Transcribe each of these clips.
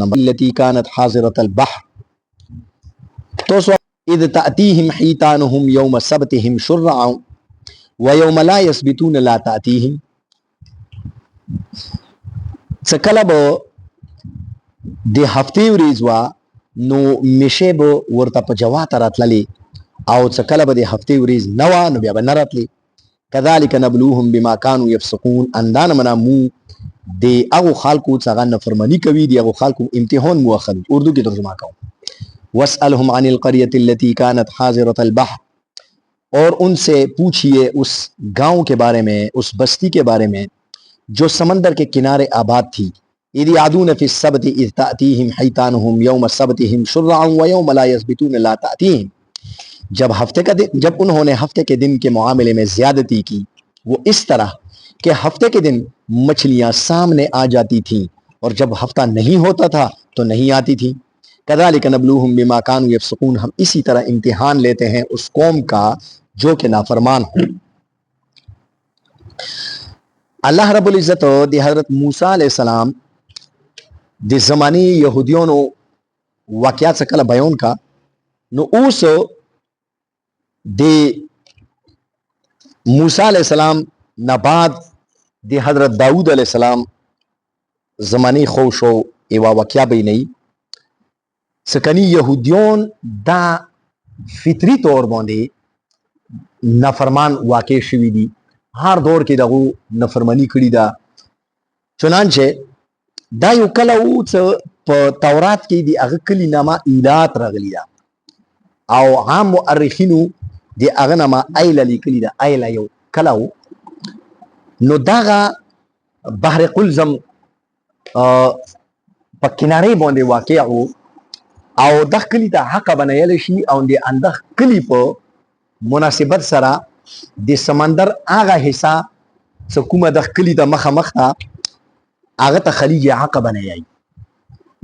التي كانت حاضرة البحر تو سو اذ تأتيهم حيتانهم يوم سبتهم شرعا ويوم لا يثبتون لا تأتيهم څکله به د هفتې ورځ وا نو میشه به ورته په جوات راتللی او څکله به د هفتې ورځ نه وا نو بیا به نه راتلی كذلك نبلوهم بما كانوا يفسقون اندان منا مو د هغو خلکو څنګه نفرمانی کوي د هغو خلکو امتحان مو اخلي اردو کې ترجمه کوم واسألهم عن القرية التي كانت حاضرة البحر اور ان سے پوچھئے اس گاؤں کے بارے میں اس بستی کے بارے میں جو سمندر کے کنارے آباد تھی اذ یعدون فی السبت اذ تأتیہم حیتانہم یوم سبتہم شرعا ویوم لا یثبتون لا تأتیہم جب انہوں نے ہفتے کے دن کے معاملے میں زیادتی کی وہ اس طرح کہ ہفتے کے دن مچھلیاں سامنے آ جاتی تھیں اور جب ہفتہ نہیں ہوتا تھا تو نہیں آتی تھی کذالک نبلوہم بما کانوا یفسقون ہم اسی طرح امتحان لیتے ہیں اس قوم کا جو کہ نافرمان ہو اللہ رب العزت دی حضرت موسیٰ علیہ السلام دی زمانی یہودیونو واقعات سے کل بیان کا نو اوس دی موسیٰ علیہ السلام نباد دی حضرت داود علیہ السلام زمانی خوشو ایوا واقعہ بھی نہیں سکنی یہودیون دا فطری طور باندې نافرمان واقع شوی دی هر دور کې دغه نافرمانی کړی دا چنانچه دا یو کله و په تورات کې دی هغه کلی نامه ایلات راغلی دا او عام مؤرخینو دی هغه نامه ایله لیکلی دا ایله یو کله و نو دغه بحر قلزم په کنارې باندې واقع و او د کلی ته حق بنایل شي او د اندخ کلی په مناسبت سره د سمندر هغه حصہ څه کومه د کلی ته مخه مخ ته هغه ته خلیج حق بنایي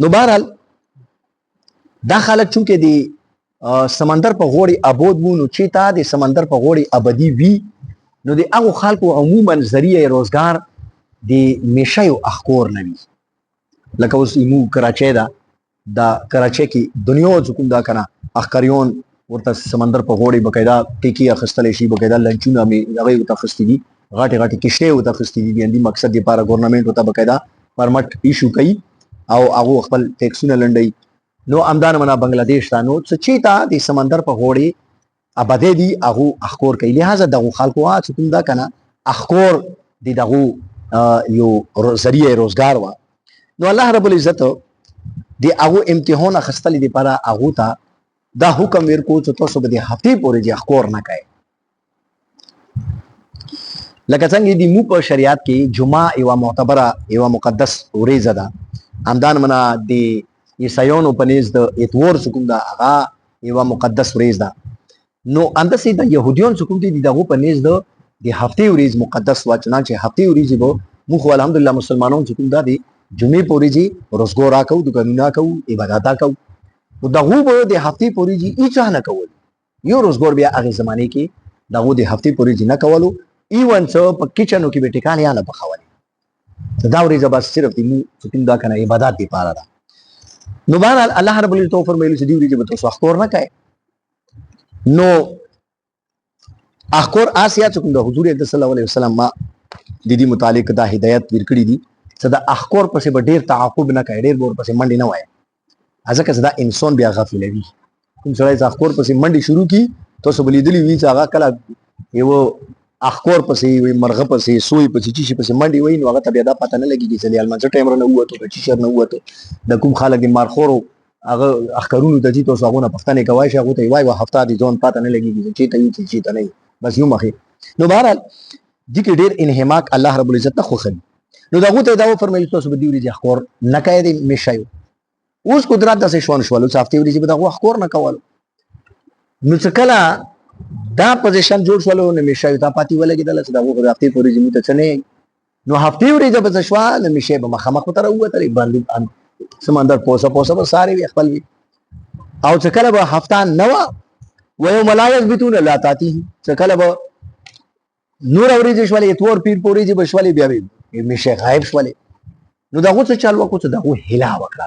نو بهرحال دا خلک چونکې د سمندر په غوړې ابود وو نو چې تا د سمندر په غوړې ابدي وي نو د هغو خلکو عموما ذریعه روزګار د میشیو اخکور نه وي لکه اوس ایمو کراچۍ ده دا کراچۍ کې دنیا کوم دا کنه اخکریون ورته سمندر په غوړې بقاعده ټیکی اخیستلی شي بقاعده لنچونه مې هغې ورته اخیستي دي غاټې غاټې کشتۍ ورته اخیستي دي د همدې مقصد دپاره ګورنمنټ ورته بقاعده پرمټ ایشو کوي او هغو خپل ټیکسونه لنډوي نو همدانه منا بنګلادیش ته نو څه چې ته د سمندر په غوړې ابدی دي هغو اخکور کوي لهذا دغو خلکو چې کوم دا کنه اخکور د دغو یو ذریعه روزګار وه نو الله رب العزت د هغو امتحان اخیستلي دپاره هغو ته دا حکم ورکو چې تاسو به د هفتې پورې د اخکور نه کوئ لکه څنګه د مو په شریعت کې جمعه یوه معتبره یوه مقدس ورځ ده همدان منا د عیسایانو په نیز د اتوار چې کوم ده هغه یوه مقدس ورځ ده نو همداسې د یهودیان چې کوم دي د هغو په نیز د هفتې ورځ مقدس وه چنانچې هفتې ورځې به موږ خو الحمدلله مسلمانان چې کوم ده د جمعې په ورځې روزګار کوو دوکانونه کوو عبادات کوو نو دغو به د هفتې په ورځې هېچا نه کول یو روزګار بیا هغې زمانې کې دغو د هفتې په ورځې نه کولو ایون څه په کچنو کې به ټکان یا نه پخولې دا ورځ بس صرف د مو چې کوم دا کنه عبادات دپاره ده نو بهرحال الله رب العزت وفرمایلو چې دې ورځې به تاسو اخکور نه کوئ نو اخکور آسیا چې کوم د حضور اکرم صلی الله علیه وسلم ما د دې متعلق دا هدایت ورکړي دي چې د اخکور پسې به ډېر تعاقب نه کوئ ډېر به ورپسې منډې نه وایئ ځکه چې دا انسان بیا غافلوي کوم سړی چې اخکور پسې منډې شروع کړي تاسو به لیدلي وي چې هغه کله یوه اخکور پسې وي مرغه پسې سوی پسې چیشي پسې منډې وایي نو هغه ته بیا دا پته نه لګېږي چې د لمانځه ټایم رانه ووتو که چیشر نه ووتو د کوم خلک د مارخورو هغه اخکرونو ته ځي تاسو هغو نه پوښتنې کوی شئ هغو ته یې وایي هفته د ځان پته نه لګېږي چې چېرته وي چې چېرته نه وي بس یو مخې نو بهرحال دې کې ډېر انحماق الله رب العزت نه خوښوي نو د هغو ته یې دا وفرمیل تاسو به دې ورځې اخکور نه کوئ د میشیو اوس قدرت داسې شوان شولو چې هفتې ورځې به د هغو اخکور نه کولو نو چې کله دا پوزیشن جوړ شولو نو میشیو ته پاتې ولګېدله چې د هغو خو د هفتې په ورځې موږ ته څه نه نو هفتې ورځې به څه شوه نو میشۍ به مخامخ ورته راووتلې باندې سمندر پوسه پوسه به سارې وي خپل وي او چې کله به هفته نه وه ویوم لا یثبتون لا تاتیهم چې کله به نور ورځې شولې اتوار پیر په ورځې به شولې بیا به میشۍ غایب شولې نو دغه څه چل وکړو چې دغه هلا وکړه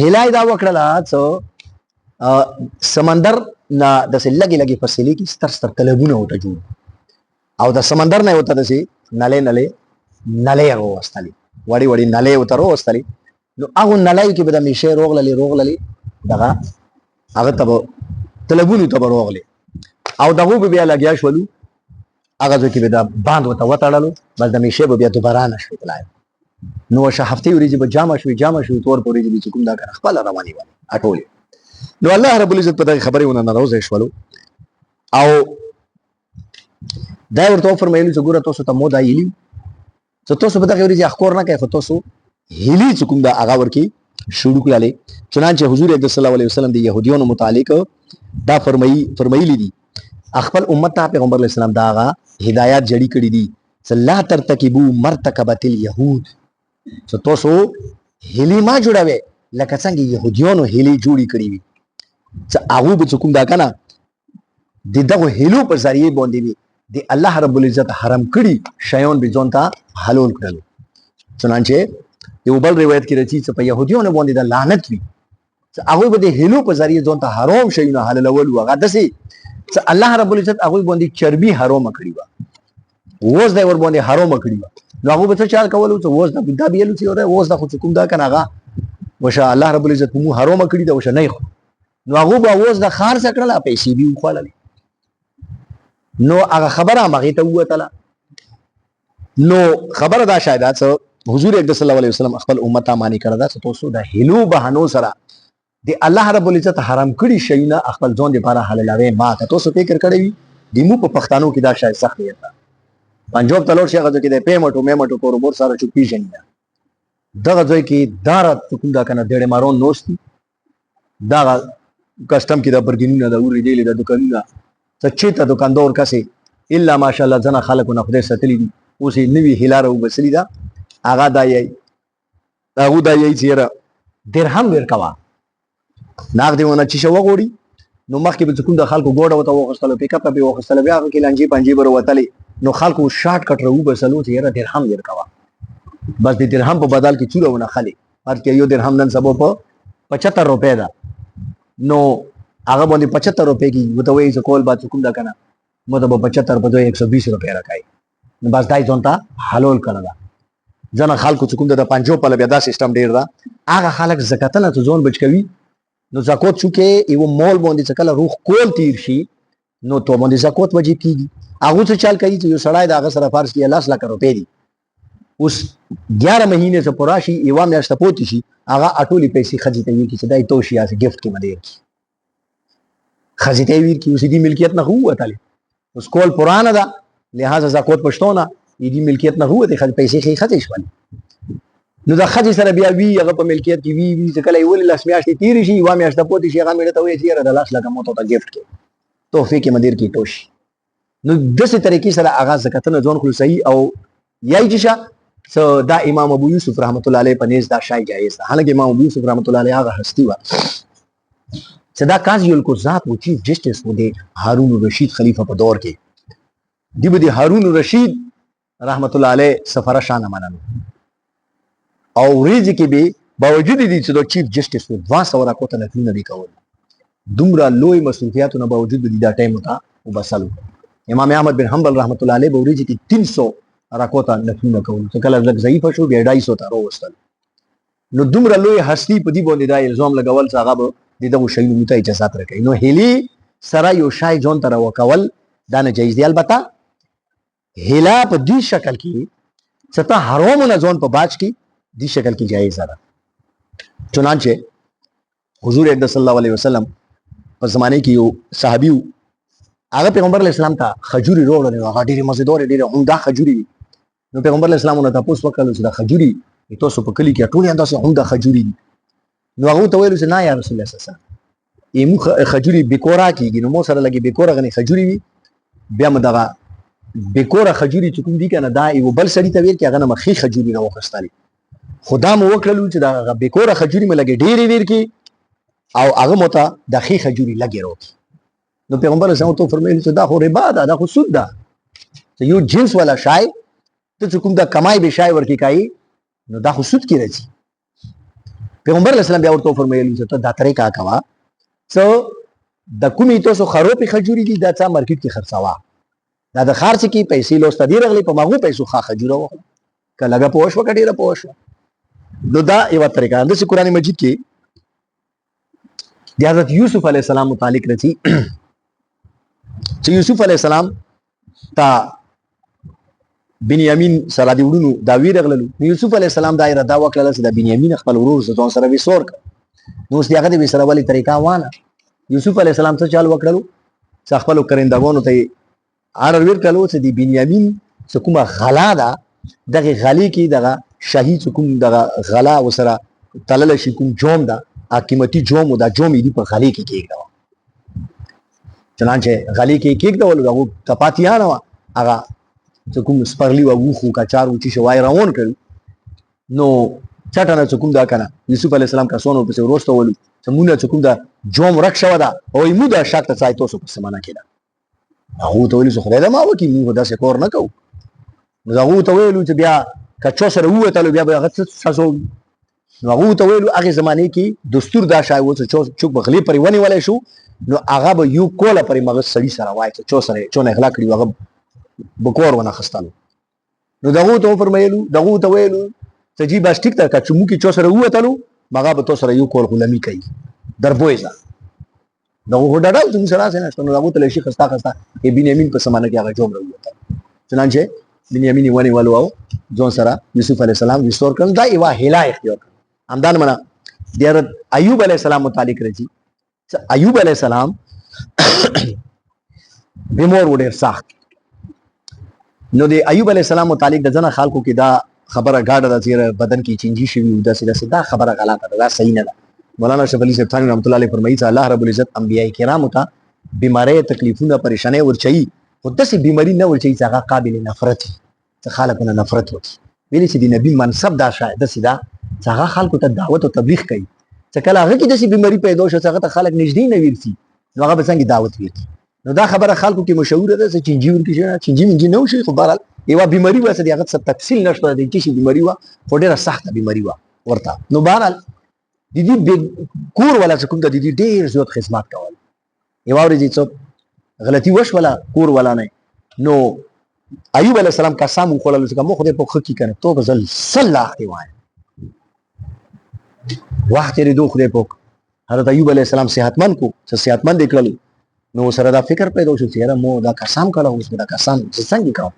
هلا دا وکړه چې سمندر نه د لګي لګي فاصله کې ستر ستر تلبونه وته جوړ او د سمندر نه وته د نلې وروستلې وړي وړي نلې وته وروستلې نو هغه نلې کې به د میشه روغللې دغه هغه ته تلبونه ته روغلې او دغه به بیا لګیا شولو هغه ځکه به دا باند وتړلو بس د میشه به بیا دوباره نشو تلای نو شه هفته ورځې به جامه شوي تور پورې چې کوم دا کنه خپل رواني وای اټولې نو الله رب العزت په دغه خبرونه نه راوځي شولو او دا ورته فرمایلی چې ګوره تاسو ته مو دا یلی چې تاسو په دغه ورځې اخکور نه کوي خو تاسو هلی چې کوم دا هغه ورکی شروع کړل چنانچه حضور صلی الله علیه وسلم د يهوديانو متعلق دا فرمایلی دي خپل امت ته پیغمبر علیه السلام دا هدایت جړی کړی دي چې لا ترتکبو مرتکبات اليهود چې تاسو هلی ما جوړاوي لکه څنګه يهوديانو هلی جوړی کړی وي چې هغه به کوم دا کنه دغه هلو په ذریعہ باندې وي د الله رب العزت حرام کړي شیون به ځون ته حلال کړل چنانچه یو بل روایت کې راځي چې په يهوديانو باندې د لعنت وي چې هغه به د هلو په ذریعہ ځون ته حرام شیونه حلال ول وغه دسي چې الله رب العزت هغه باندې چربي حرام کړی و ووز دا ور باندې حرام کړی و نو هغه به څه چال کول چې ووز دا بیلو چې ووز دا خو کوم دا کنه هغه وشه الله رب العزت مو حرام کړی دا وشه نه خو نو هغه به ووز د خار سکړل پیسې به وخړل نو هغه خبره مغه ته وته نو خبره دا شاید حضور اکرم صلی الله علیه وسلم خپل امت ته معنی کړه دا تاسو د هلو بهانو سره د الله رب العزت حرام کړي شیونه خپل ځون لپاره حلالوي ما تاسو فکر کړی دی مو په پښتنو کې دا شاید سخت دی پنجاب تلور شي هغه کې د پیمټو کوربور سره چوپی شنه دغه ځای کې دار کوم دا کنه ډېر مارون نوستي دا کسٹم کې د برګینونه د اورې دی د دکانونه سچته دکاندار کسي الا ماشاءالله جنا خلکو نه خدای ستلی دي اوس نوی هلاره وبسلی دا هغه دایي چیرې درهم ورکوا ناغ دیونه چې شو غوړي نو مخکې به کوم د خلکو ګوډه وته وغستلو پیک اپ به وغستلو بیا کې لنجي پنجي بر وتلې نو خلکو شارټ کټ رو بسلو چې درهم ورکوا بس د درهم په بدل کې چورونه خالي هر کې یو درهم نن سبا په 75 روپے دا نو هغه باندې 75 روپے کې وته وایي چې کول با کوم دا کنه مطلب 75 په 120 روپے راکای نو بس دای ځونتا حلال کړه ځنه خلکو چې کوم د پنځو په لبیا دا سیستم ډیر دا هغه خلک زکات نه ځون بچ کوي نو زکات چونکه یو مول باندې څکل روح کول تیر شي نو تو باندې زکات واجب کیږي هغه څه چل کوي چې یو سړی دا هغه سره فرض کې 10 لک روپے دي اوس 11 مهینه څخه پراشي یو میاشت پوت شي هغه اټولي پیسې خځې ته وی کی چې دای توشي اس گیفت کې مده خځې ته وی کی اوس دې ملکیت نه هو وتاله اوس کول پرانا ده لہذا زکات پښتونه دې ملکیت نه هو ته خځې پیسې خځې شول نو دا خځې سره بیا وی هغه په ملکیت کې وی چې کله یو لاس میاشتې تیر شي یو میاشت پوت شي هغه مړه ته وی چې د لاس لکه موته ته گیفت کې تحفه کې مدیر کې توشي نو دغه طریقې سره هغه زکات نه ځون خل صحیح او یای جشا سو دا امام ابو یوسف رحمت الله علیه پنيز دا شای جایز ده حالانکه امام ابو یوسف رحمت الله علیه هغه هستی و صدا قاضی القضات و چیف جسٹس و دی هارون الرشید خلیفہ په دور کې دی به هارون الرشید رحمت الله علیه سفر شان مننو او ریځ کې به باوجود دي چې د چیف جسټس و 200 راکوته نه دی کول دومره لوی مسؤلیتونو نه باوجود دي دا ټایم ته وبسلو امام احمد بن حنبل رحمت الله علیه باوجود دي 300 راکوته نه کول چې کله لږ ضعیف شو بیا 250 ته وروستل نو دومره لوی هستی په دې باندې دا الزام لګول چې هغه دغه شی نو ته اجازه راکړي نو هلی سره یو شای جون تر وکول دا نه جایز دی البته هلا په دې شکل کې چې ته حرام نه ځون په باج کې دې شکل کې جایز ده چنانچه حضور اکرم صلی الله علیه وسلم په زمانه کې یو صحابي هغه پیغمبر علیه السلام ته خجوري روړل هغه ډېری مزیدار ډېری عمده خجوري نو پیغمبر علیه السلام نو تاسو وکړل چې دا خجوري تاسو په کلی کې ټول انداسه عمده خجوري نو هغه ته ویل چې نه یا رسول الله صلی الله علیه وسلم ایمو خجوري بیکورا کیږي نو مو سره لګي بیکورا غني خجوري وي بیا مدغه بیکورا خجوري چې کوم دي کنه دا یو بل سړی ته ویل چې هغه نه مخې خجوري نه وخستالي خدا مو وکړلو چې دا بیکورا خجوري مې لګي ډېری ویر کی او هغه مو ته د خې خجوري لګي وروت نو پیغمبر اسلام ته فرمایلی چې دا خو ربا ده دا خو سود ده یو جنس والا شای ته کوم دا کمای به شای ورکی کای نو دا خو سود کې راځي. پیغمبر علیه السلام بیا ورته فرمایلی چې ته دا طریقه کوه څه د کومې تاسو خروپې خجورې دي دا څه مارکیټ کې خرڅاوه دا د خارڅ کې پیسې لوسته دی راغلي په ماغو پیسو ښه خجوره وخوره که لږه پوه شوه که ډېره پوه شوه. نو دا یوه طریقه همداسې قرآن مجید کې د حضرت یوسف علیه السلام متعلق راځي چې یوسف علیه السلام ته بنیامین سره د وړونو دا وی راغللو. نو یوسف علیه السلام دا اراده وکړله چې د بنیامین خپل ورور ځان سره وسور کړ. نو اوس د هغه د وسرولې طریقه وانه یوسف علیه السلام څه چال وکړلو چې خپلو کرندګانو ته یې اړر ورکړلو چې د بنیامین څه کومه غلا ده دغې غلې کې دغه شاهي څه کوم دغه غلا ورسره تړلی شي کوم جوم ده قیمتي جوم و دا جوم یې دي په غلې کې کېږدوه. چنانچه غلې کې یې کېږدولو هغو تپاتیانه وه هغه څه کوم سپرلي وه ووښ و کچار و چې شوای روان کړو. نو چټه نه څه کوم دا که نه یوسف علیه السلام کسانو ورپسې وروستولو چې مونږ څه کوم دا جوم ورک شوه ده او یې مو دا شک ته ځای تاسو په زمانه کې ده. هغو ورته ویلي چې خدای دې ما وکړي موږ داسې کار نه کوو. نو هغو ورته ویلو چې بیا که چا سره ووتلو بیا به هغه څه سزا وي. نو هغو ورته ویلو هغې زمانې کې دستور دا شی و چې څوک به غلې پرې ونیولی شو نو هغه به یو کوله پرې مغه سړي سره وایي چې چا نه غلا کړي هغه به کور ونه اخیستلو. نو دغو ته وفرمیلو دغو ته ویلو چې جی بس ټیک ده که چې موږ کې چا سره ووتلو هغه به تا سره یو کول غلامي کوي دربویزه. دغو خو ډاډه و چې موږ سره هسې نشته. نو هغو ته له شي خسته خسته بنیامین په زمانه کې هغه جوم راووتل. چنانچه بنیامین یې ونیولو او ځان سره یوسف علیه السلام ریسټور کړل. دا یوه هیله اختیار کړل. همدا نه منه د حضرت ایوب علیه السلام متعلق راځي چې ایوب علیه السلام بیمار و ډېر سخت. نو د ایوب علیه السلام متعلق د ځینو خلکو کې دا خبره ګاډه ده چې بدن کې چینجي شوي وي داسې داسې دا خبره غلطه ده دا صحیح نه ده. مولانا اشرف علي صاحب ثاني رحمت الله علیه فرمایي چې الله رب العزت انبیاء کرامو ته بیماری تکلیفونه پریشانۍ ورچوي خو داسې بیماري نه ورچوي چې هغه قابل نفرت وي چې خلکو نه نفرت وکړي. ویلي چې د نبي منصب دا شاید داسې ده چې هغه خلکو ته دعوت او تبلیغ کوي چې کله هغه کې داسې بیماري پیدا شو چې هغه ته خلک نږدې نه ورسي نو هغه به څنګه دعوت ورکړي. نو دا خبره خلکو کې مشهوره ده چې چینجي ورکړي چینجي منجي نه وشي خو بهرحال یوه بیماري وه چې د هغه څه تفصیل نشته د څه شي بیماري وه خو ډېره سخته بیماري وه ورته. نو بهرحال د دې کور والا چې کوم ده د دې ډېر زیات خدمت کول. یوه ورځ یې څه غلطي وشوله کور والا نه نو ایوب علیه السلام قسم وخوړلو چې که مو خدای په ښه کي که نه تو به زه سل لاختې وایم. وخت تېرېدو خدای پاک حضرت ایوب علیه السلام صحتمند کو چې صحتمند یې کړلو نو سره دا فکر پیدا شو چې یاره مو دا قسم کړی اوس مې دا قسم زه څنګه کوم.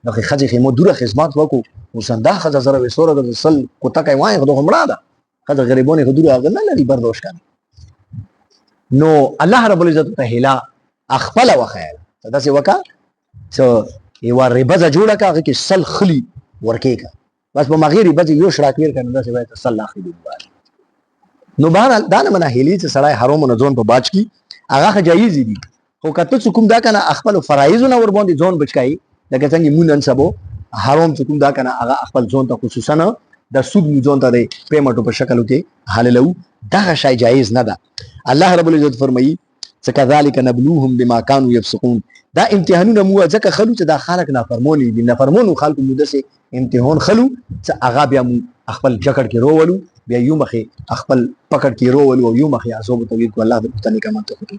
نو ښځې خو مو دوره خدمت وکړو اوس دا ښځه زره وسوره ده سل کوتکۍ وایي خو دغه مړه ده ښځه غریبانې خو دوره هغه نه لري برداشت کوي. نو الله رب العزت ته هیله خپله وښیله چې داسې وکړه چې یوه ربزه جوړه کړه هغې کې سل خلي ورکېږه بس په هغې ربزې یو شړاک ویر کړه نو داسې باید سل لاخلي وباري. نو بهرحال دا نه منه هیلې چې سړی حرامو نه ځان په باج کړي هغه ښه جایزې دي خو که ته څه کوم دا که نه خپلو فرایضو نه ورباندې ځان بچ کوي لکه څنګه مونږ نن سبا حرام چې کوم دا که نه هغه خپل ځان ته خصوصا د سود مو ځان ته د پیمنټو په شکلو کې حلالوو دغه شی جایز نه ده. الله رب العزت فرمایي چې کذلک نبلوهم بما كانوا يفسقون دا امتحانونه مو ځکه خلو چې دا خلک نافرماني دي نافرمانو خلکو مو داسې امتحان خلو چې هغه بیا مو خپل جکړ کې روولو بیا یو مخې خپل پکړ کې روولو او یو مخې عذاب ته ویل کو الله دې پتہ نه کوم ته کوي